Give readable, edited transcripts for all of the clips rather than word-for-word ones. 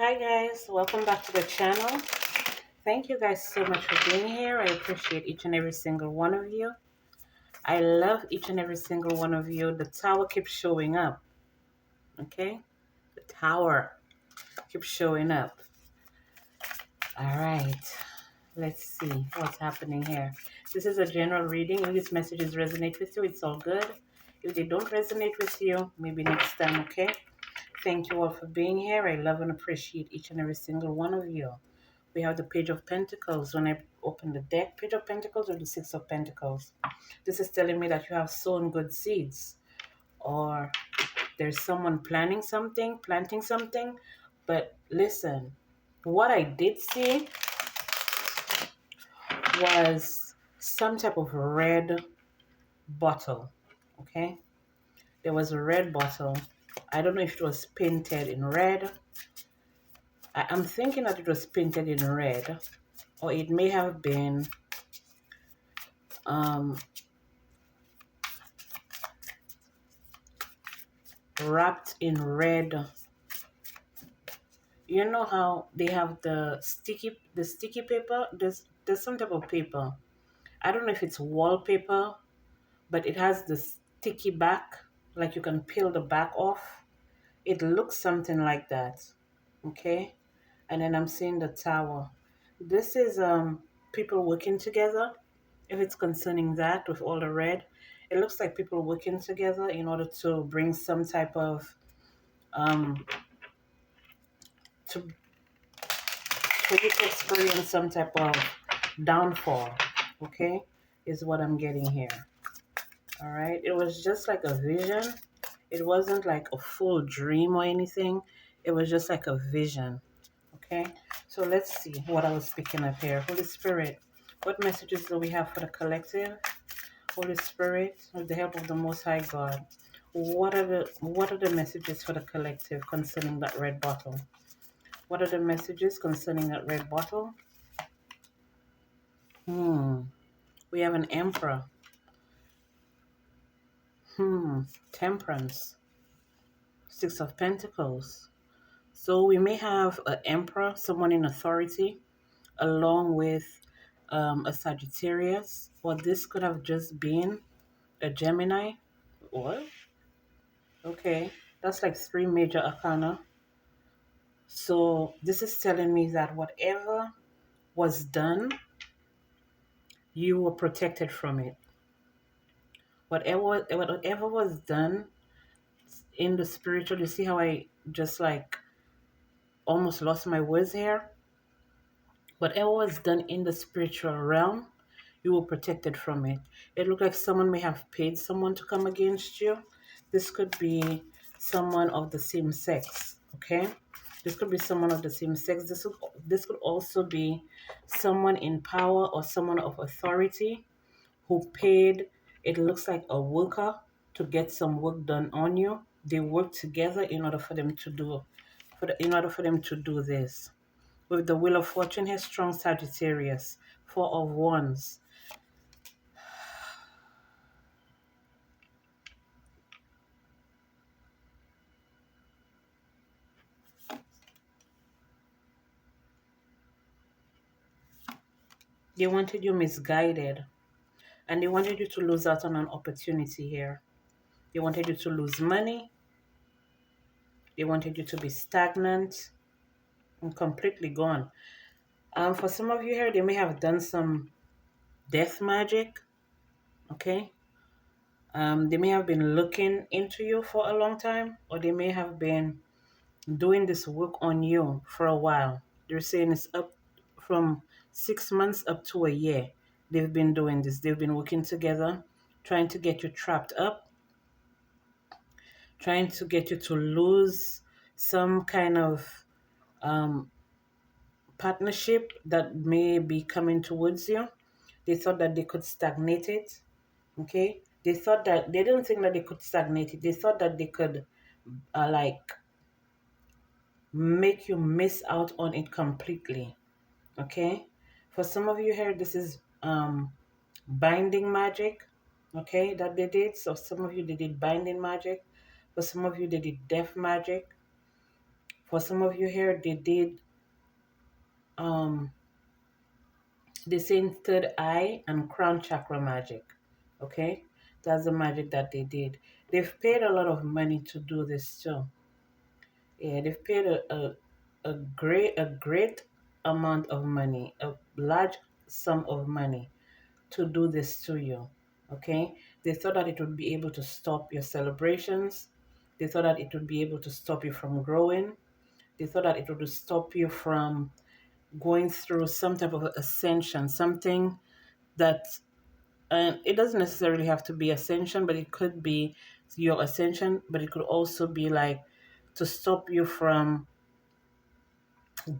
Hi guys, welcome back to the channel. Thank you guys so much for being here. I appreciate each and every single one of you. I love each and every single one of you. The tower keeps showing up. Okay? The tower keeps showing up. Alright. Let's see what's happening here. This is a general reading. If these messages resonate with you, it's all good. If they don't resonate with you, maybe next time, okay? Thank you all for being here. I love and appreciate each and every single one of you. We have the Page of Pentacles. When I open the deck, Page of Pentacles or the Six of Pentacles. This is telling me that you have sown good seeds, or there's someone planting something. But listen, what I did see was some type of red bottle. Okay, there was a red bottle. I don't know if it was painted in red. I'm thinking that it was painted in red, or it may have been wrapped in red. You know how they have the sticky paper? There's some type of paper. I don't know if it's wallpaper, but it has the sticky back, like you can peel the back off. It looks something like that. Okay? And then I'm seeing the tower. This is people working together. If it's concerning that with all the red, it looks like people working together in order to bring some type of um to for you to experience some type of downfall, okay, is what I'm getting here. All right, it was just like a vision. It wasn't like a full dream or anything. It was just like a vision. Okay, so let's see what I was picking up here. Holy Spirit, what messages do we have for the collective? Holy Spirit, with the help of the Most High God, what are the messages for the collective concerning that red bottle? What are the messages concerning that red bottle? We have an Emperor. Temperance. Six of Pentacles. So we may have an Emperor, someone in authority, along with a Sagittarius. Or this could have just been a Gemini. What? Okay. That's like three major arcana. So this is telling me that whatever was done, you were protected from it. Whatever was done in the spiritual, you see how I just like almost lost my words here? Whatever was done in the spiritual realm, you were protected from it. It looked like someone may have paid someone to come against you. This could be someone of the same sex, okay? This could be someone of the same sex. This could also be someone in power or someone of authority who paid, it looks like a worker, to get some work done on you. They work together in order for them to do this. With the Wheel of Fortune here, strong Sagittarius, Four of Wands. They wanted you misguided, and they wanted you to lose out on an opportunity here. They wanted you to lose money. They wanted you to be stagnant and completely gone. For some of you here, they may have done some death magic, okay? They may have been looking into you for a long time, or they may have been doing this work on you for a while. They're saying it's up from 6 months up to a year. They've been doing this. They've been working together, trying to get you trapped up, trying to get you to lose some kind of partnership that may be coming towards you. They thought that they could stagnate it. Okay? They didn't think that they could stagnate it. They thought that they could like make you miss out on it completely. Okay, for some of you here, this is binding magic, okay, that they did. So some of you, they did binding magic. For some of you, they did death magic. For some of you here, they did um the same third eye and crown chakra magic. Okay, that's the magic that they did. They've paid a lot of money to do this too. Yeah, they've paid a great amount of money, a large sum of money to do this to you. Okay, they thought that it would be able to stop your celebrations. They thought that it would be able to stop you from growing. They thought that it would stop you from going through some type of ascension, something that, and it doesn't necessarily have to be ascension, but it could be your ascension, but it could also be like to stop you from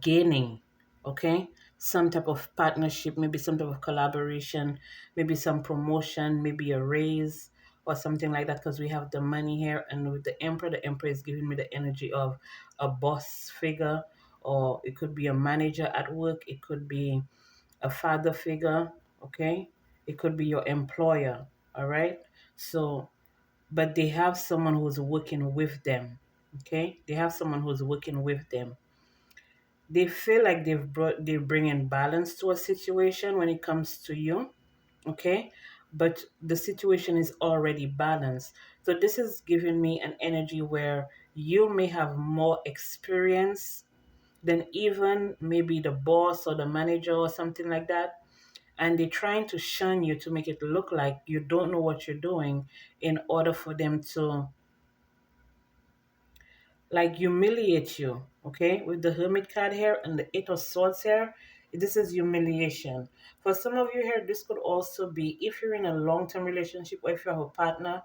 gaining, okay, some type of partnership, maybe some type of collaboration, maybe some promotion, maybe a raise or something like that, because we have the money here. And with the emperor is giving me the energy of a boss figure, or it could be a manager at work, it could be a father figure, okay, it could be your employer. All right, so but they have someone who's working with them. Okay, they have someone who's working with them. They feel like they're bringing balance to a situation when it comes to you. Okay, but the situation is already balanced. So this is giving me an energy where you may have more experience than even maybe the boss or the manager or something like that, and they're trying to shun you to make it look like you don't know what you're doing, in order for them to like humiliate you. Okay, with the hermit card here and the eight of swords here, this is humiliation. For some of you here, this could also be if you're in a long-term relationship, or if you have a partner,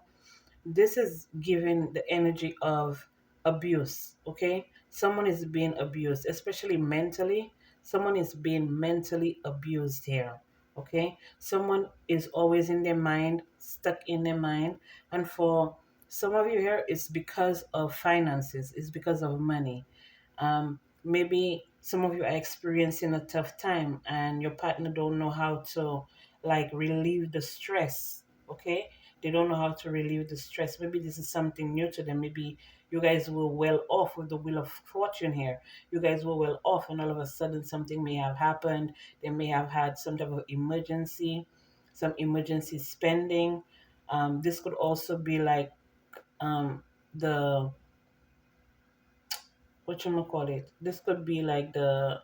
this is giving the energy of abuse. Okay, someone is being abused, especially mentally. Someone is being mentally abused here. Okay, someone is always in their mind, stuck in their mind. And for some of you here, it's because of finances, it's because of money. Maybe some of you are experiencing a tough time and your partner don't know how to like relieve the stress. Okay, they don't know how to relieve the stress. Maybe this is something new to them. Maybe you guys were well off with the wheel of fortune here. You guys were well off, and all of a sudden something may have happened. They may have had some type of emergency, some emergency spending. This could also be like um, the what you call it. This could be like the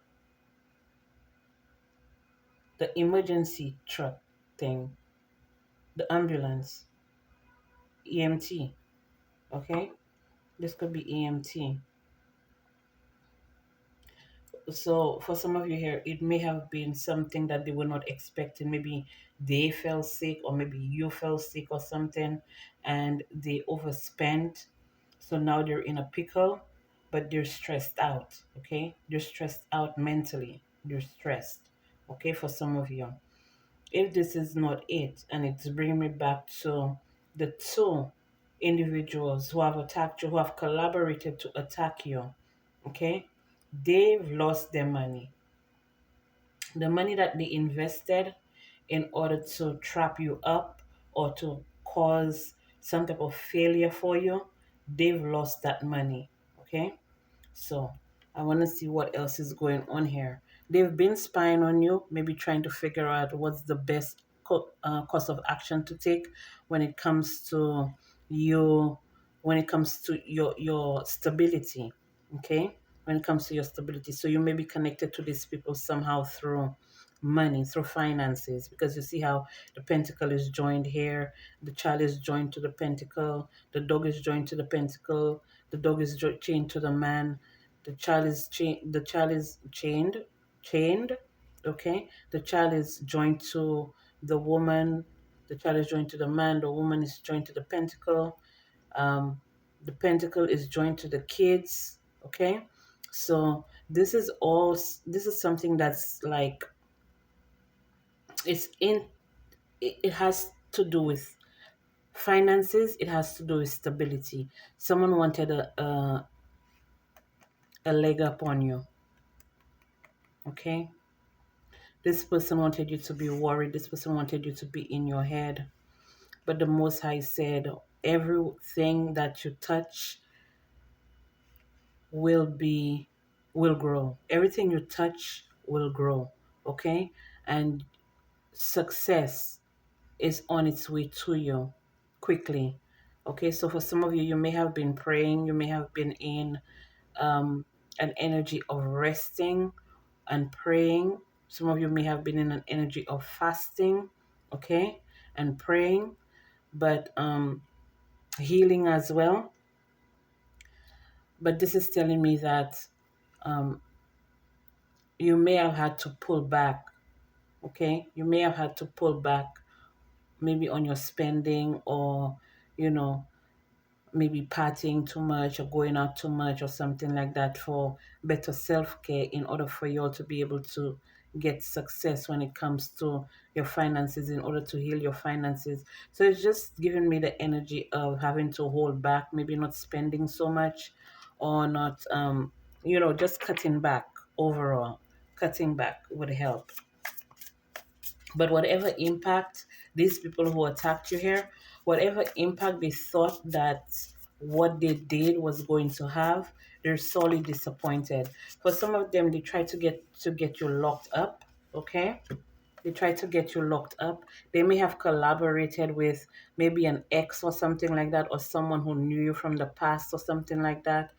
emergency truck thing, the ambulance, EMT. Okay, this could be EMT. So for some of you here, it may have been something that they were not expecting. Maybe they fell sick, or maybe you fell sick or something, and they overspent. So now they're in a pickle, but they're stressed out. Okay, they're stressed out mentally. They're stressed. Okay, for some of you, if this is not it, and it's bringing me back to the two individuals who have attacked you, who have collaborated to attack you. Okay, they've lost their money, the money that they invested in order to trap you up or to cause some type of failure for you. They've lost that money. Okay, so I want to see what else is going on here. They've been spying on you, maybe trying to figure out what's the best course of action to take when it comes to you, when it comes to your stability. Okay, when it comes to your stability. So you may be connected to these people somehow through money, through finances, because you see how the pentacle is joined here, the child is joined to the pentacle, the dog is joined to the pentacle, the dog is chained to the man, the child is chained, okay, the child is joined to the woman, the child is joined to the man, the woman is joined to the pentacle, um, the pentacle is joined to the kids. Okay, so this is something that's like it's in it has to do with finances, it has to do with stability. Someone wanted a leg up on you. Okay, this person wanted you to be worried, this person wanted you to be in your head, but the Most High said everything that you touch will grow. Everything you touch will grow. Okay? And success is on its way to you quickly. Okay, so for some of you, you may have been praying, you may have been in um, an energy of resting and praying. Some of you may have been in an energy of fasting, okay, and praying, but healing as well. But this is telling me that um, you may have had to pull back, okay? You may have had to pull back maybe on your spending, or, you know, maybe partying too much or going out too much or something like that, for better self-care, in order for you all to be able to get success when it comes to your finances, in order to heal your finances. So it's just giving me the energy of having to hold back, maybe not spending so much, or not just cutting back. Overall, cutting back would help. But whatever impact these people who attacked you here, whatever impact they thought that what they did was going to have, they're sorely disappointed. For some of them, they try to get you locked up. Okay, they try to get you locked up. They may have collaborated with maybe an ex or something like that, or someone who knew you from the past or something like that.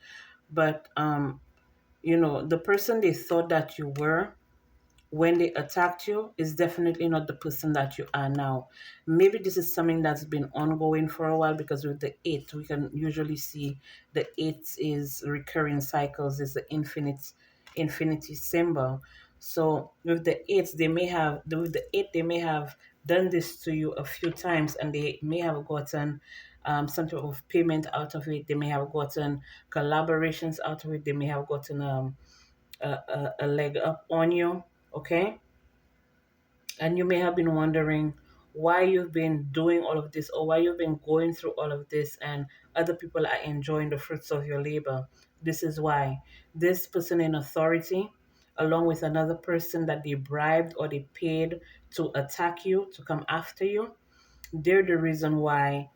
But the person they thought that you were when they attacked you is definitely not the person that you are now. Maybe this is something that's been ongoing for a while, because with the eight, we can usually see the eight is recurring cycles, is the infinity symbol. So with the eight, they may have done this to you a few times, and they may have gotten some type of payment out of it. They may have gotten collaborations out of it. They may have gotten a leg up on you, okay? And you may have been wondering why you've been doing all of this, or why you've been going through all of this, and other people are enjoying the fruits of your labor. This is why this person in authority, along with another person that they bribed or they paid to attack you, to come after you, they're the reason why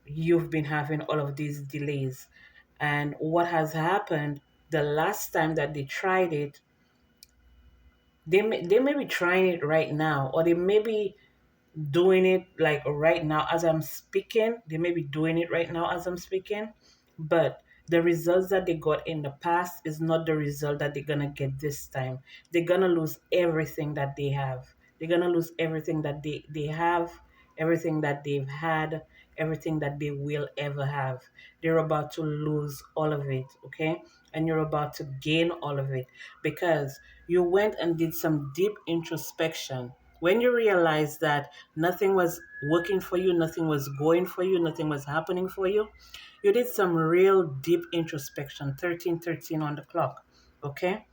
you've been having all of these delays. And what has happened the last time that they tried it, they may be trying it right now, or they may be doing it like right now as I'm speaking. They may be doing it right now as I'm speaking, but the results that they got in the past is not the result that they're gonna get this time. They're gonna lose everything that they have. They're gonna lose everything that they have, everything that they've had, everything that they will ever have. They're about to lose all of it, okay? And you're about to gain all of it, because you went and did some deep introspection. When you realized that nothing was working for you, nothing was going for you, nothing was happening for you, you did some real deep introspection. 1313 on the clock, okay?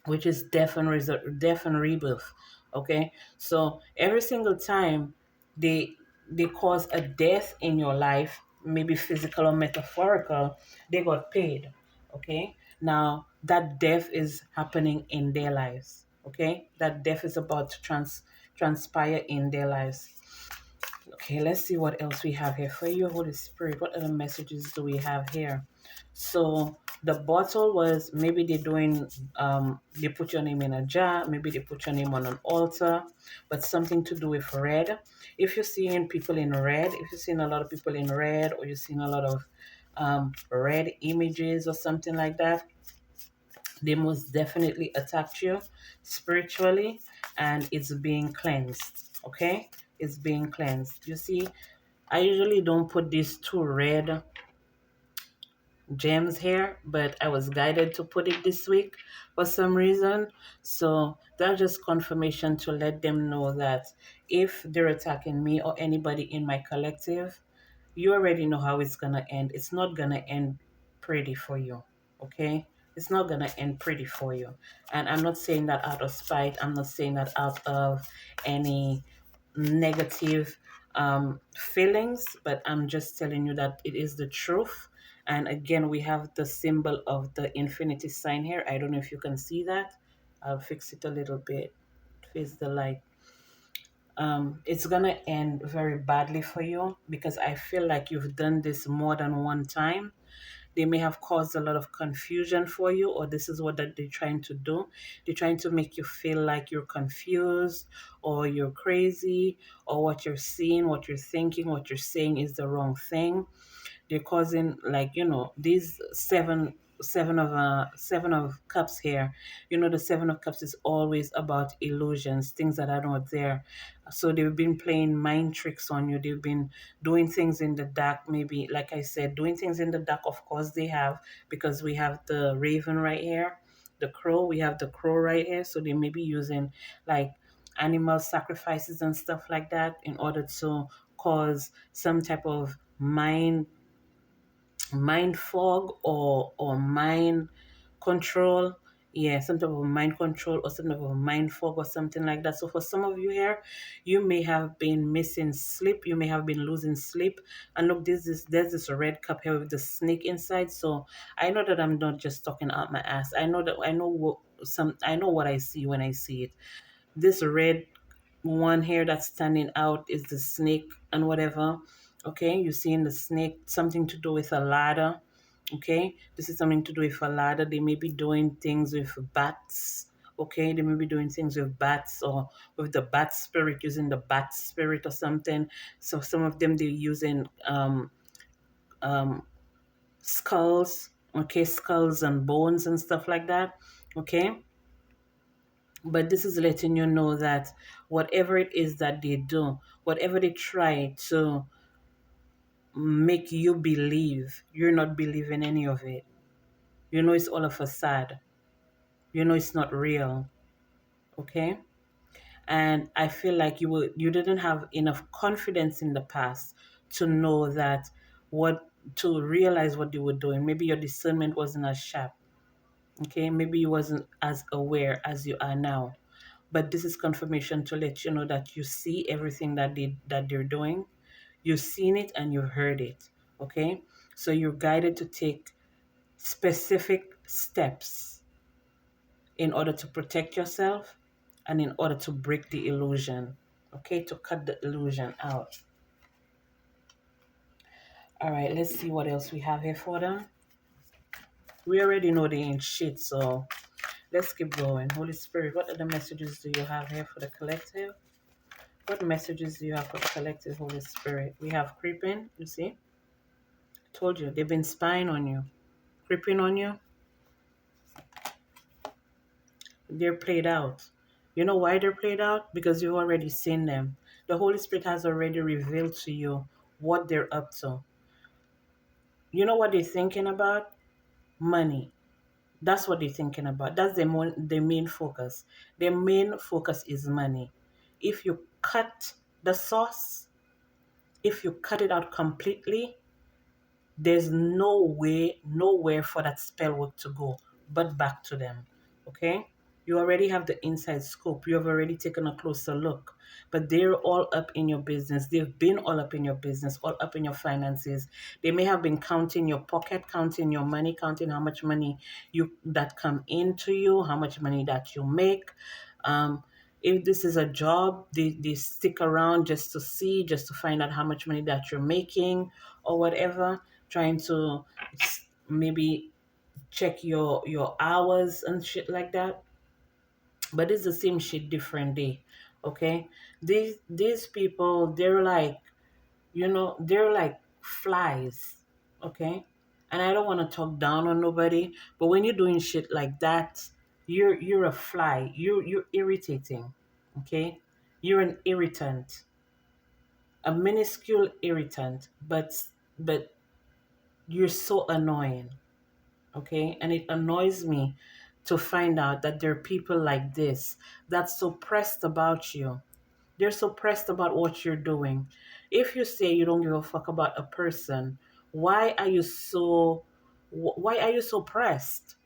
Which is death and rebirth. Okay, so every single time they cause a death in your life, maybe physical or metaphorical, they got paid. Okay, now that death is happening in their lives. Okay, that death is about to transpire in their lives. Okay, let's see what else we have here for you, Holy Spirit. What other messages do we have here? So the bottle was, maybe they put your name in a jar, maybe they put your name on an altar, but something to do with red. If you're seeing people in red, if you're seeing a lot of people in red, or you're seeing a lot of red images or something like that, they most definitely attacked you spiritually, and it's being cleansed. Okay, it's being cleansed. You see, I usually don't put these two red gems here, but I was guided to put it this week for some reason. So that's just confirmation to let them know that if they're attacking me or anybody in my collective, you already know how it's gonna end. It's not gonna end pretty for you. Okay, it's not gonna end pretty for you. And I'm not saying that out of spite. I'm not saying that out of any negative feelings, but I'm just telling you that it is the truth. And again, we have the symbol of the infinity sign here. I don't know if you can see that. I'll fix it a little bit. Face the light. It's gonna end very badly for you, because I feel like you've done this more than one time, They may have caused a lot of confusion for you, or this is what that they're trying to do. They're trying to make you feel like you're confused or you're crazy, or what you're seeing, what you're thinking, what you're saying is the wrong thing. They're causing, like, these seven of cups here. The seven of cups is always about illusions, things that are not there. So they've been playing mind tricks on you. They've been doing things in the dark, maybe, like I said, doing things in the dark. Of course they have, because we have the raven right here, the crow. We have the crow right here. So they may be using, like, animal sacrifices and stuff like that in order to cause some type of mind fog, or mind control. Yeah, some type of mind control, or some type of mind fog, or something like that. So for some of you here, you may have been missing sleep, you may have been losing sleep. And look, there's this red cup here with the snake inside. So I know that I'm not just talking out my ass. I know what I see when I see it. This red one here that's standing out is the snake and whatever. Okay, you're seeing the snake, something to do with a ladder. Okay, this is something to do with a ladder. They may be doing things with bats. Okay, they may be doing things with bats, or with the bat spirit, using the bat spirit or something. So some of them, they're using um skulls. Okay, skulls and bones and stuff like that. Okay, but this is letting you know that whatever it is that they do, whatever they try to make you believe, you're not believing any of it. It's all a facade. It's not real. Okay? And I feel like you didn't have enough confidence in the past to know that, what to realize what you were doing. Maybe your discernment wasn't as sharp. Okay? Maybe you wasn't as aware as you are now. But this is confirmation to let you know that you see everything that they're doing. You've seen it and you've heard it. Okay? So you're guided to take specific steps in order to protect yourself, and in order to break the illusion. Okay? To cut the illusion out. All right, let's see what else we have here for them. We already know they ain't shit, so let's keep going. Holy Spirit, what other messages do you have here for the collective? What messages do you have for the collective, Holy Spirit? We have creeping, you see? Told you, they've been spying on you, creeping on you. They're played out. You know why they're played out? Because you've already seen them. The Holy Spirit has already revealed to you what they're up to. You know what they're thinking about? Money. That's what they're thinking about. That's their main focus. Their main focus is money. If you cut the sauce, if you cut it out completely, there's nowhere for that spell work to go but back to them. Okay? You already have the inside scope. You have already taken a closer look. But they're all up in your business. They've been all up in your business, all up in your finances. They may have been counting your pocket, counting your money, counting how much money that come into you, how much money that you make. Um, if this is a job, they stick around just to see, just to find out how much money that you're making or whatever, trying to maybe check your hours and shit like that. But it's the same shit, different day. Okay? These people, they're like, they're like flies. Okay? And I don't want to talk down on nobody, but when you're doing shit like that, you're a fly. You're irritating. Okay? You're an irritant. A minuscule irritant, but you're so annoying. Okay? And it annoys me to find out that there are people like this that's so pressed about you. They're so pressed about what you're doing. If you say you don't give a fuck about a person, why are you so pressed?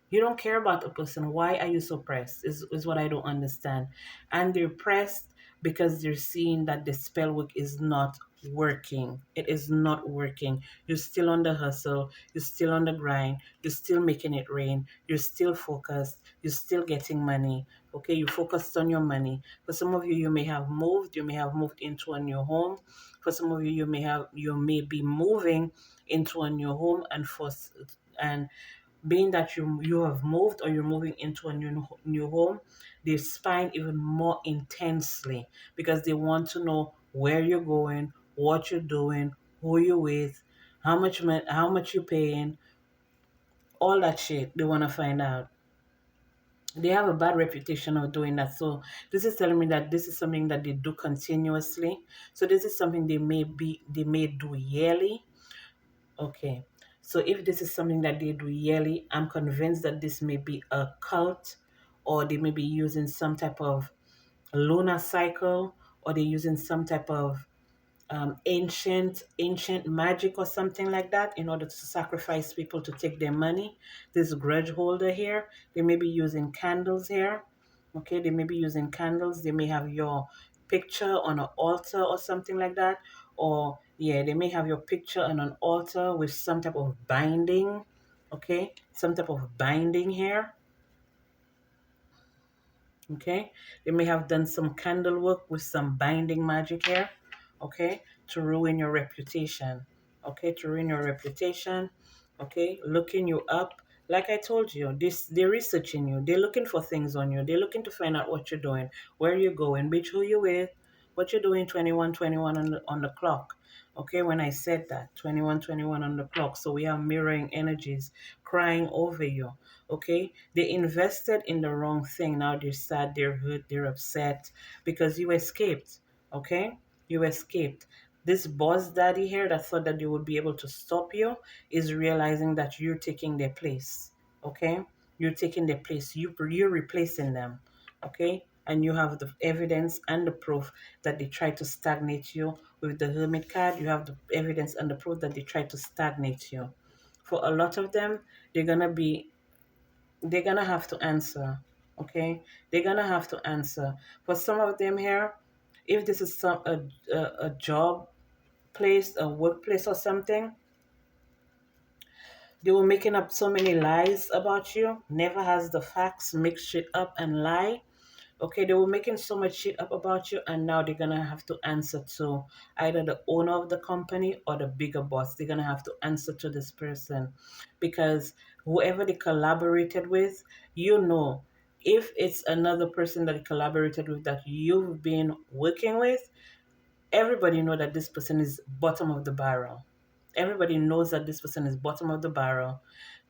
You don't care about the person. Why are you so pressed? Is what I don't understand. And they're pressed because they're seeing that the spell work is not working. It is not working. You're still on the hustle. You're still on the grind. You're still making it rain. You're still focused. You're still getting money. Okay, you focused on your money. For some of you, you may have moved. You may have moved into a new home. For some of you, you may be moving into a new home, and being that you have moved or you're moving into a new home, they spine even more intensely because they want to know where you're going, what you're doing, who you're with, how much you're paying, all that shit. They want to find out. They have a bad reputation of doing that. So this is telling me that this is something that they do continuously. So this is something they may do yearly. Okay. So if this is something that they do yearly, I'm convinced that this may be a cult, or they may be using some type of lunar cycle, or they're using some type of ancient magic or something like that in order to sacrifice people to take their money. This grudge holder here, they may be using candles here. Okay, they may be using candles. They may have your picture on an altar or something like that. Or yeah, they may have your picture on an altar with some type of binding. Okay, some type of binding here. Okay, they may have done some candle work with some binding magic here. Okay, to ruin your reputation. Okay, to ruin your reputation. Okay, looking you up. Like I told you, they're researching you. They're looking for things on you. They're looking to find out what you're doing, where you're going, bitch, who you with, what you're doing 21 on the clock. Okay, when I said that, 21 on the clock. So we have mirroring energies crying over you. Okay, they invested in the wrong thing. Now they're sad, they're hurt, they're upset because you escaped. Okay, you escaped. This boss daddy here that thought that they would be able to stop you is realizing that you're taking their place. Okay, you're taking their place. You're replacing them. Okay, and you have the evidence and the proof that they tried to stagnate you. With the hermit card, you have the evidence and the proof that they tried to stagnate you. For a lot of them, they're gonna be they're gonna have to answer. Okay, they're gonna have to answer. For some of them here, if this is a job place, a workplace or something, they were making up so many lies about you. Never has the facts, make shit up and lie. Okay, they were making so much shit up about you, and now they're gonna have to answer to either the owner of the company or the bigger boss. They're gonna have to answer to this person because whoever they collaborated with, you know, if it's another person that they collaborated with that you've been working with, everybody know that this person is bottom of the barrel. Everybody knows that this person is bottom of the barrel.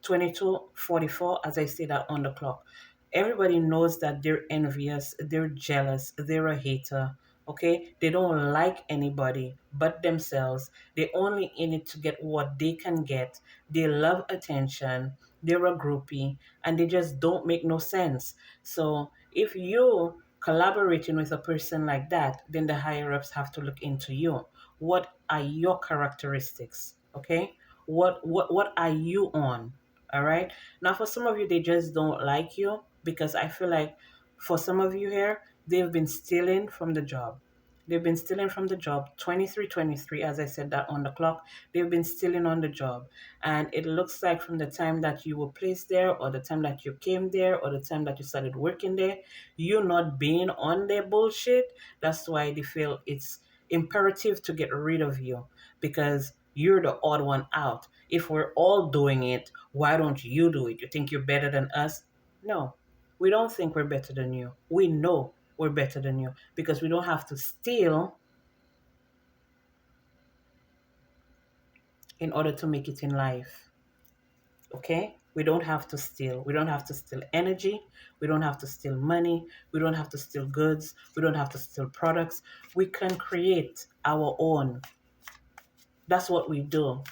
22:44, as I say that on the clock. Everybody knows that they're envious, they're jealous, they're a hater. Okay, they don't like anybody but themselves. They only in it to get what they can get. They love attention. They're a groupie, and they just don't make no sense. So if you collaborating with a person like that, then the higher ups have to look into you. What are your characteristics? Okay, what are you on? All right. Now, for some of you, they just don't like you because I feel like for some of you here, they've been stealing from the job. They've been stealing from the job. 23, as I said that on the clock, they've been stealing on the job. And it looks like from the time that you were placed there, or the time that you came there, or the time that you started working there, you not being on their bullshit. That's why they feel it's imperative to get rid of you because you're the odd one out. If we're all doing it, why don't you do it? You think you're better than us? No, we don't think we're better than you. We know we're better than you because we don't have to steal in order to make it in life. Okay? We don't have to steal. We don't have to steal energy. We don't have to steal money. We don't have to steal goods. We don't have to steal products. We can create our own. That's what we do.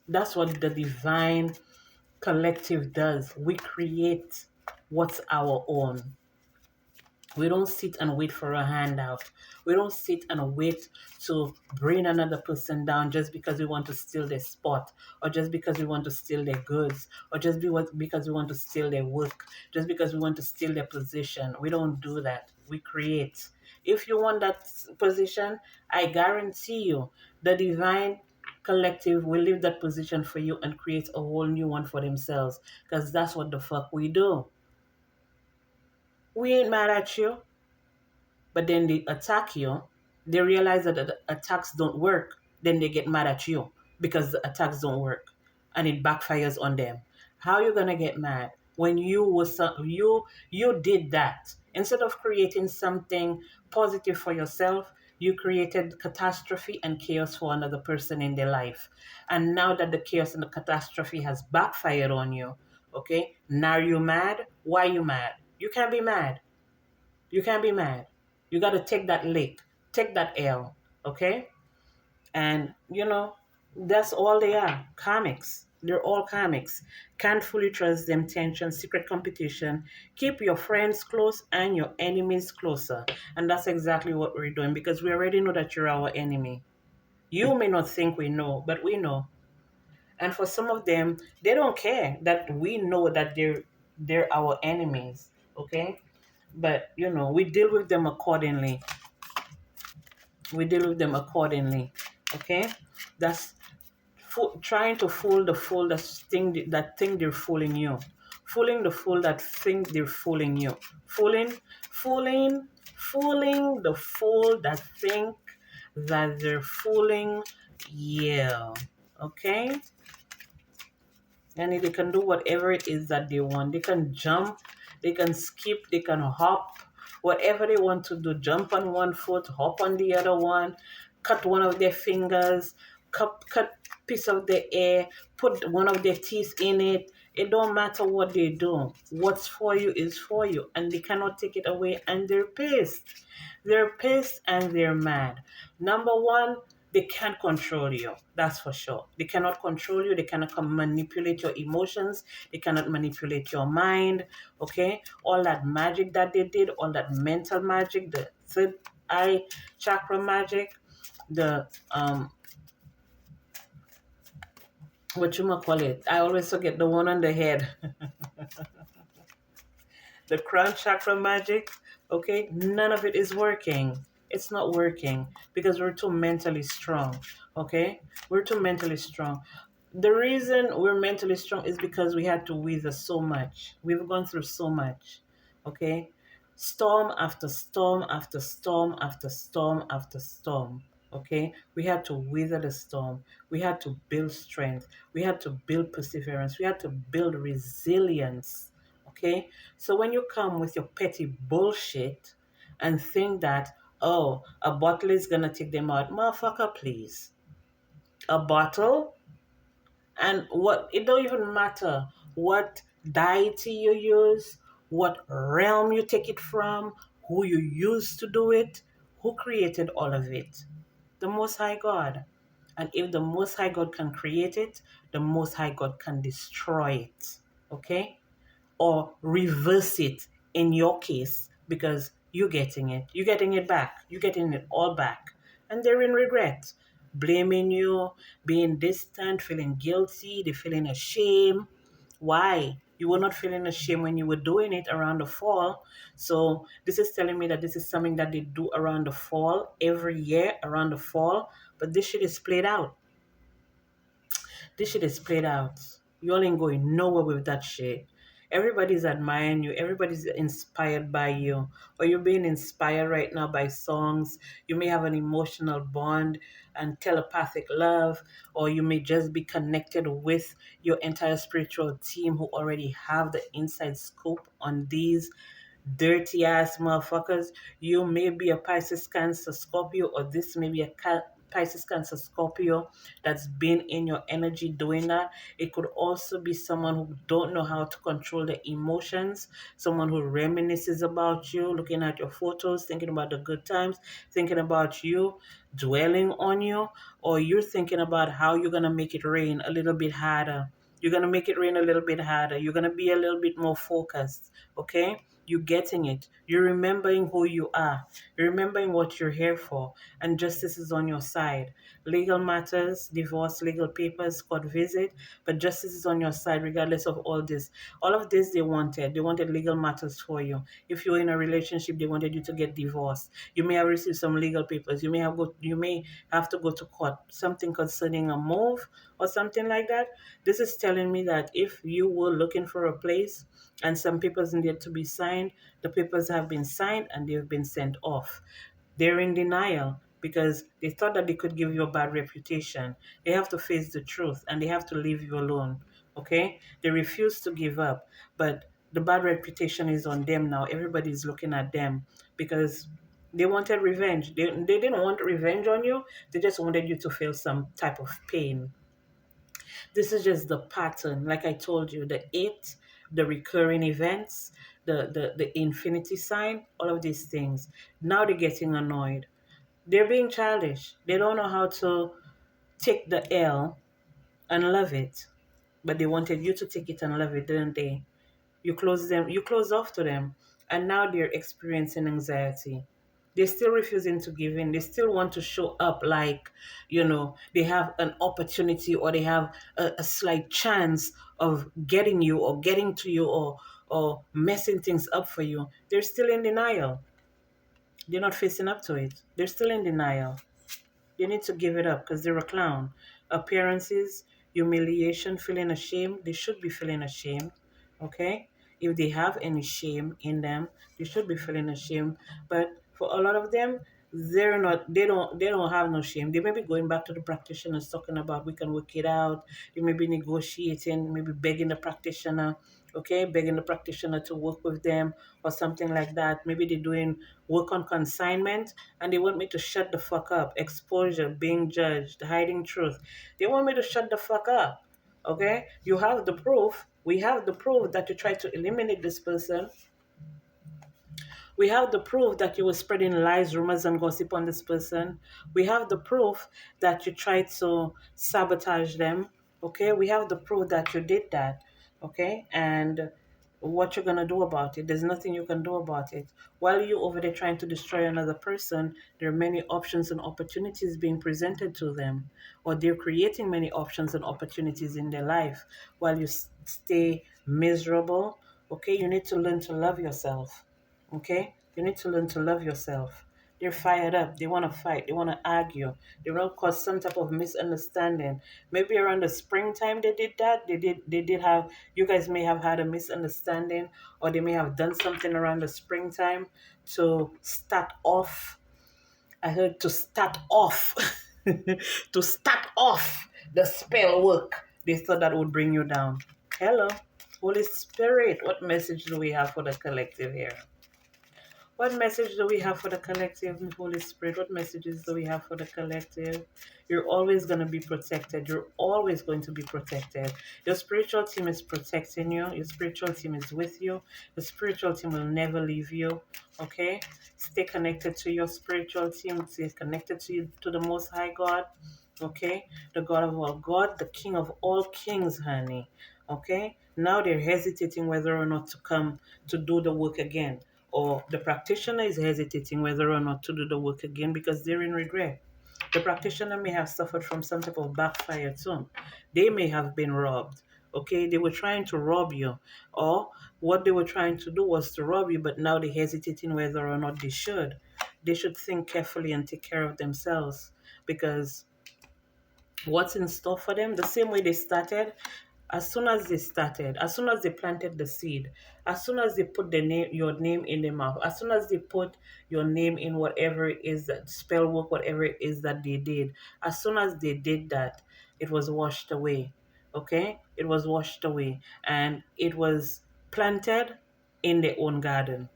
That's what the divine collective does. We create what's our own. We don't sit and wait for a handout. We don't sit and wait to bring another person down just because we want to steal their spot, or just because we want to steal their goods, or just because we want to steal their work, just because we want to steal their position. We don't do that. We create. If you want that position, I guarantee you the divine collective will leave that position for you and create a whole new one for themselves, because that's what the fuck we do. We ain't mad at you. But then they attack you, they realize that the attacks don't work, then they get mad at you because the attacks don't work and it backfires on them. How you gonna get mad when you did that? Instead of creating something positive for yourself, you created catastrophe and chaos for another person in their life. And now that the chaos and the catastrophe has backfired on you, okay, now you're mad. Why you mad? You can't be mad. You can't be mad. You got to take that lick, take that L, okay? And, that's all they are, comics. They're all comics. Can't fully trust them, tension, secret competition. Keep your friends close and your enemies closer. And that's exactly what we're doing because we already know that you're our enemy. You may not think we know, but we know. And for some of them, they don't care that we know that they're our enemies, okay? But we deal with them accordingly. Okay, that's trying to fool the fool that think they're fooling you, fooling the fool that think they're fooling you, fooling the fool that think that they're fooling you. Okay, and they can do whatever it is that they want. They can jump, they can skip, they can hop, whatever they want to do. Jump on one foot, hop on the other one, cut one of their fingers, cut piece of the air, put one of their teeth in it. It don't matter what they do. What's for you is for you, and they cannot take it away. And they're pissed. They're pissed and they're mad. Number one, they can't control you. That's for sure. They cannot control you. They cannot manipulate your emotions. They cannot manipulate your mind. Okay? All that magic that they did, all that mental magic, the third eye chakra magic, the what you might call it. I always forget the one on the head. The crown chakra magic, okay, none of it is working. It's not working because we're too mentally strong, okay? We're too mentally strong. The reason we're mentally strong is because we had to weather so much. We've gone through so much, okay? Storm after storm after storm after storm after storm, okay? We had to weather the storm. We had to build strength. We had to build perseverance. We had to build resilience, okay? So when you come with your petty bullshit and think that, oh, a bottle is gonna take them out, motherfucker, please. A bottle? And what, it don't even matter what deity you use, what realm you take it from, who you use to do it, who created all of it. The Most High God. And if the Most High God can create it, the Most High God can destroy it. Okay? Or reverse it in your case because you're getting it back, you're getting it all back, and they're in regret, blaming you, being distant, feeling guilty, they're feeling ashamed. Why? You were not feeling ashamed when you were doing it around the fall. So this is telling me that this is something that they do around the fall, every year around the fall, but this shit is played out. This shit is played out. You all ain't going nowhere with that shit. Everybody's admiring you. Everybody's inspired by you. Or you're being inspired right now by songs. You may have an emotional bond and telepathic love. Or you may just be connected with your entire spiritual team who already have the inside scoop on these dirty ass motherfuckers. You may be a Pisces, Cancer, Scorpio, or this may be a Pisces, Cancer, Scorpio that's been in your energy doing that. It could also be someone who don't know how to control their emotions, someone who reminisces about you, looking at your photos, thinking about the good times, thinking about you, dwelling on you, or you're thinking about how you're going to make it rain a little bit harder. You're going to make it rain a little bit harder. You're going to be a little bit more focused, okay? You're getting it. You're remembering who you are. You're remembering what you're here for. And justice is on your side. Legal matters, divorce, legal papers, court visit, but justice is on your side regardless of all this. All of this they wanted. They wanted legal matters for you. If you're in a relationship, they wanted you to get divorced. You may have received some legal papers. You may have to go to court. Something concerning a move or something like that. This is telling me that if you were looking for a place and some papers needed to be signed, the papers have been signed and they've been sent off. They're in denial because they thought that they could give you a bad reputation. They have to face the truth and they have to leave you alone. Okay? They refuse to give up. But the bad reputation is on them now. Everybody's looking at them because they wanted revenge. They didn't want revenge on you. They just wanted you to feel some type of pain. This is just the pattern. Like I told you, the eight, the recurring events, the infinity sign, all of these things. Now they're getting annoyed. They're being childish. They don't know how to take the L and love it. But they wanted you to take it and love it, didn't they? You close off to them, and now they're experiencing anxiety. They're still refusing to give in. They still want to show up like, they have an opportunity or they have a slight chance of getting you or getting to you or messing things up for you. They're still in denial. They're not facing up to it. They're still in denial. You need to give it up because they're a clown. Appearances, humiliation, feeling ashamed. They should be feeling ashamed. Okay? If they have any shame in them, they should be feeling ashamed. But for a lot of them, they don't have no shame. They may be going back to the practitioners talking about we can work it out. They may be negotiating, maybe begging the practitioner, okay, begging the practitioner to work with them or something like that. Maybe they're doing work on consignment and they want me to shut the fuck up. Exposure, being judged, hiding truth. They want me to shut the fuck up. Okay? You have the proof. We have the proof that you tried to eliminate this person. We have the proof that you were spreading lies, rumors, and gossip on this person. We have the proof that you tried to sabotage them. Okay? We have the proof that you did that. Okay? And what you're going to do about it, there's nothing you can do about it. While you over there trying to destroy another person, there are many options and opportunities being presented to them, or they're creating many options and opportunities in their life while you stay miserable. Okay, you need to learn to love yourself. Okay, you need to learn to love yourself. They're fired up. They want to fight. They want to argue. They want to cause some type of misunderstanding. Maybe around the springtime they did that. They did have, you guys may have had a misunderstanding, or they may have done something around the springtime to start off. I heard to start off. To start off the spell work. They thought that would bring you down. Hello. Holy Spirit, what message do we have for the collective here? What message do we have for the collective, Holy Spirit? What messages do we have for the collective? You're always going to be protected. You're always going to be protected. Your spiritual team is protecting you. Your spiritual team is with you. The spiritual team will never leave you. Okay? Stay connected to your spiritual team. Stay connected to the Most High God. Okay? The God of all God, the King of all kings, honey. Okay? Now they're hesitating whether or not to come to do the work again, or the practitioner is hesitating whether or not to do the work again because they're in regret. The practitioner may have suffered from some type of backfire too. They may have been robbed. Okay, they were trying to rob you, or what they were trying to do was to rob you, but now they're hesitating whether or not they should. They should think carefully and take care of themselves because what's in store for them, the same way they started, as soon as they started, as soon as they planted the seed, as soon as they put your name in the mouth, as soon as they put your name in whatever it is that spell work, whatever it is that they did, as soon as they did that, it was washed away. Okay? It was washed away. And it was planted in their own garden.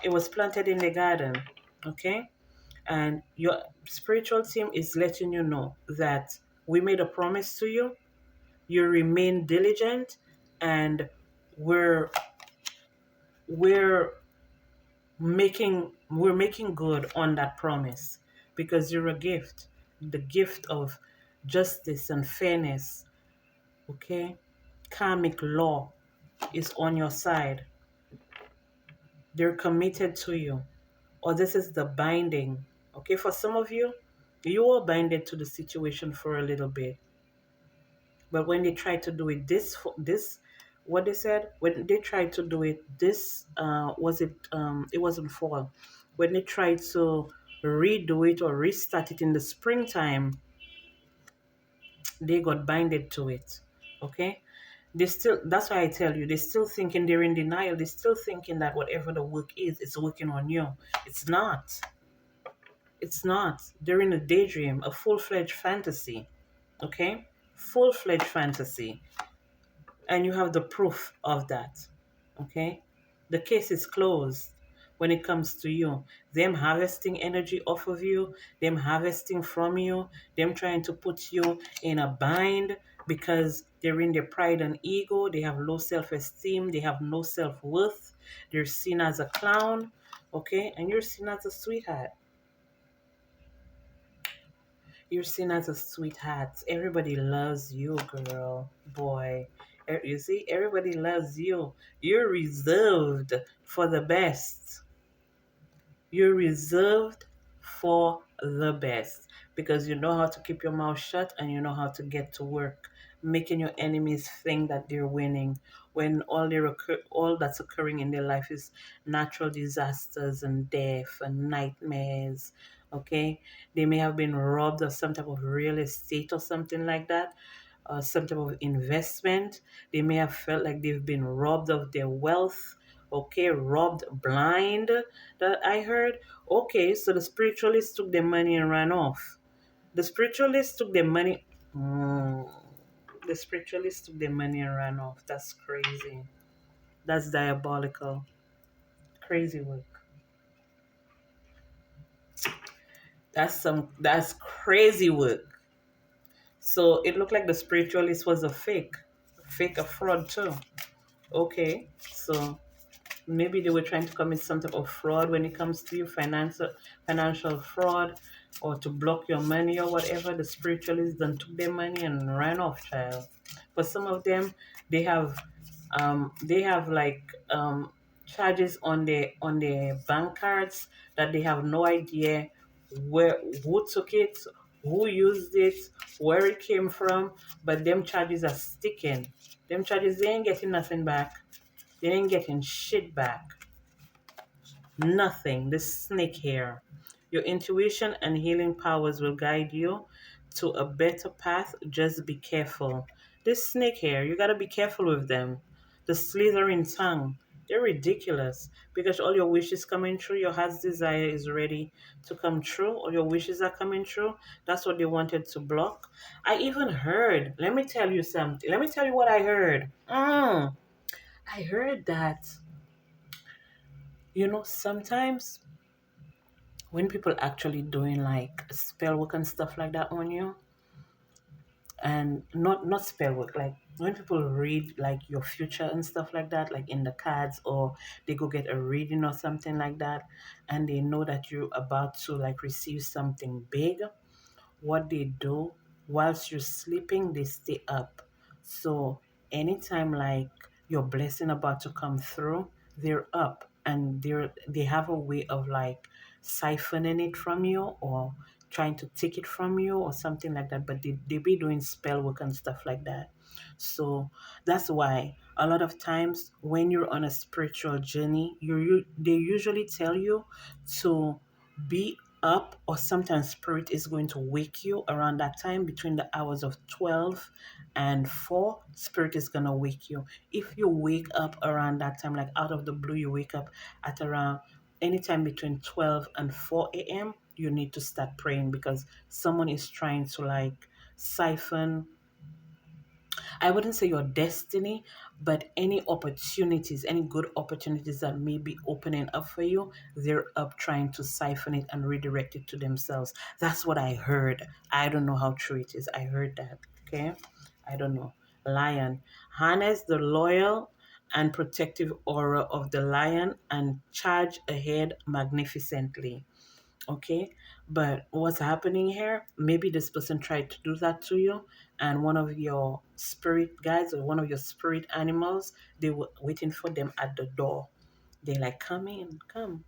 It was planted in the garden. Okay? And your spiritual team is letting you know that we made a promise to you. You remain diligent, and we're we're making good on that promise because you're a gift, the gift of justice and fairness. Okay, karmic law is on your side. They're committed to you, or this is the binding. Okay, for some of you, you are binded to the situation for a little bit, but when they try to do it this, what they said, when they tried to do it this, was it, it wasn't fall. When they tried to redo it or restart it in the springtime, they got binded to it. Okay, they still, that's why I tell you, they're still thinking, they're in denial, they're still thinking that whatever the work is, it's working on you. It's not. It's not. They're in a daydream, a full-fledged fantasy. Okay, full-fledged fantasy, and you have the proof of that. Okay, the case is closed when it comes to you. Them harvesting energy off of you, them harvesting from you, them trying to put you in a bind because they're in their pride and ego. They have low self-esteem, they have no self-worth, they're seen as a clown. Okay, and you're seen as a sweetheart. You're seen as a sweetheart. Everybody loves you, girl, boy. You see, everybody loves you. You're reserved for the best. You're reserved for the best because you know how to keep your mouth shut and you know how to get to work, making your enemies think that they're winning when all that's occurring in their life is natural disasters and death and nightmares. Okay, they may have been robbed of some type of real estate or something like that, some type of investment. They may have felt like they've been robbed of their wealth. Okay, robbed blind, that I heard. Okay, so the spiritualists took their money and ran off. The spiritualists took their money. Mm, the spiritualists took their money and ran off. That's crazy. That's diabolical. Crazy work. That's crazy work. So it looked like the spiritualist was a fake, a fraud too. Okay, so maybe they were trying to commit some type of fraud when it comes to you, financial fraud, or to block your money or whatever. The spiritualists then took their money and ran off, child. But some of them, they have like charges on their bank cards that they have no idea who took it, who used it, where it came from, but them charges are sticking. Them charges, they ain't getting nothing back. They ain't getting shit back. Nothing. The snake here. Your intuition and healing powers will guide you to a better path. Just be careful. This snake here, you gotta be careful with them. The slithering tongue. They're ridiculous because all your wishes coming true, your heart's desire is ready to come true, all your wishes are coming true. That's what they wanted to block. I even heard, let me tell you something. Let me tell you what I heard. I heard that, sometimes when people actually doing like spell work and stuff like that on you, and not spell work, like when people read like your future and stuff like that, like in the cards, or they go get a reading or something like that, and they know that you're about to like receive something big, what they do whilst you're sleeping, they stay up. So anytime like your blessing about to come through, they're up and they have a way of like siphoning it from you or trying to take it from you or something like that. But they be doing spell work and stuff like that. So that's why a lot of times when you're on a spiritual journey, they usually tell you to be up, or sometimes spirit is going to wake you around that time between the hours of 12 and 4. Spirit is going to wake you. If you wake up around that time, like out of the blue, you wake up at around anytime between 12 and 4 a.m., you need to start praying because someone is trying to like siphon, I wouldn't say your destiny, but any opportunities, any good opportunities that may be opening up for you, they're up trying to siphon it and redirect it to themselves. That's what I heard. I don't know how true it is. I heard that. Okay. I don't know. Lion. Harness the loyal and protective aura of the lion and charge ahead magnificently. Okay, but what's happening here, maybe this person tried to do that to you, and one of your spirit guides or one of your spirit animals, they were waiting for them at the door. They like, come in, come,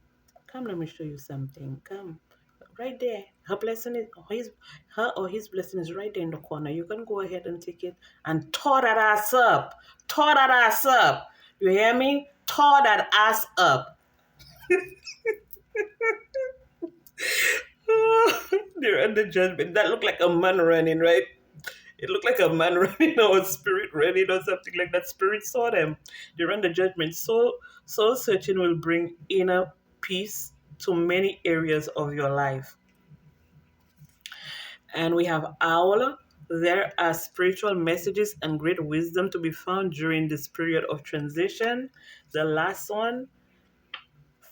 let me show you something. Come. Right there. Her blessing is her or his blessing is right there in the corner. You can go ahead and take it and tore that ass up. Tore that ass up. You hear me? Tore that ass up. They're under judgment. That looked like a man running, right? It looked like a man running or a spirit running or something like that. Spirit saw them. They're under judgment. Soul searching will bring inner peace to many areas of your life. And we have owl. There are spiritual messages and great wisdom to be found during this period of transition. The last one,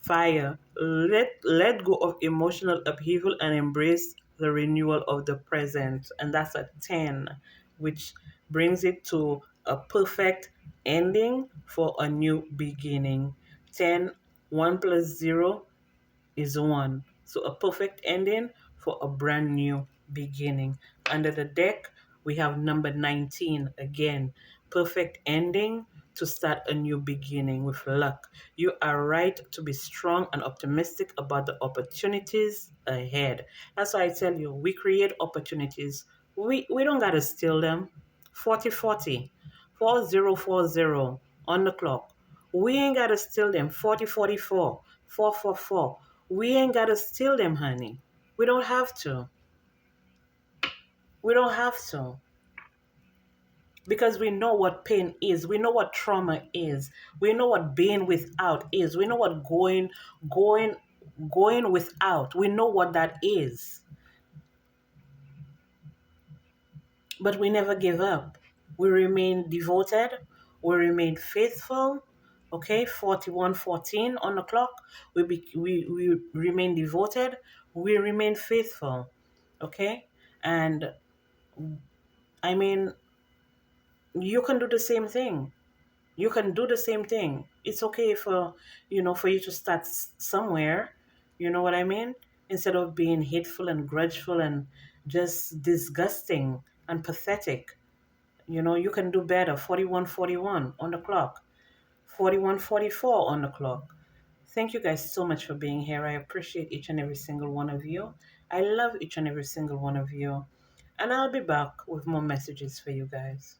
fire. Let go of emotional upheaval and embrace the renewal of the present. And that's a 10, which brings it to a perfect ending for a new beginning. 10, 1 plus 0 is 1. So a perfect ending for a brand new beginning. Under the deck, we have number 19 again. Perfect ending to start a new beginning with luck. You are right to be strong and optimistic about the opportunities ahead. That's why I tell you, we create opportunities. We don't got to steal them. 40-40, 40-40 on the clock. We ain't got to steal them. 40-44, 4-4-4. We ain't got to steal them, honey. We don't have to. We don't have to. Because we know what pain is. We know what trauma is. We know what being without is. We know what going, going without. We know what that is. But we never give up. We remain devoted. We remain faithful. Okay, 41-14 on the clock. We remain devoted. We remain faithful. Okay, and I mean, you can do the same thing. You can do the same thing. It's okay for, for you to start somewhere. You know what I mean? Instead of being hateful and grudgeful and just disgusting and pathetic. You can do better. 41-41 on the clock. 41-44 on the clock. Thank you guys so much for being here. I appreciate each and every single one of you. I love each and every single one of you. And I'll be back with more messages for you guys.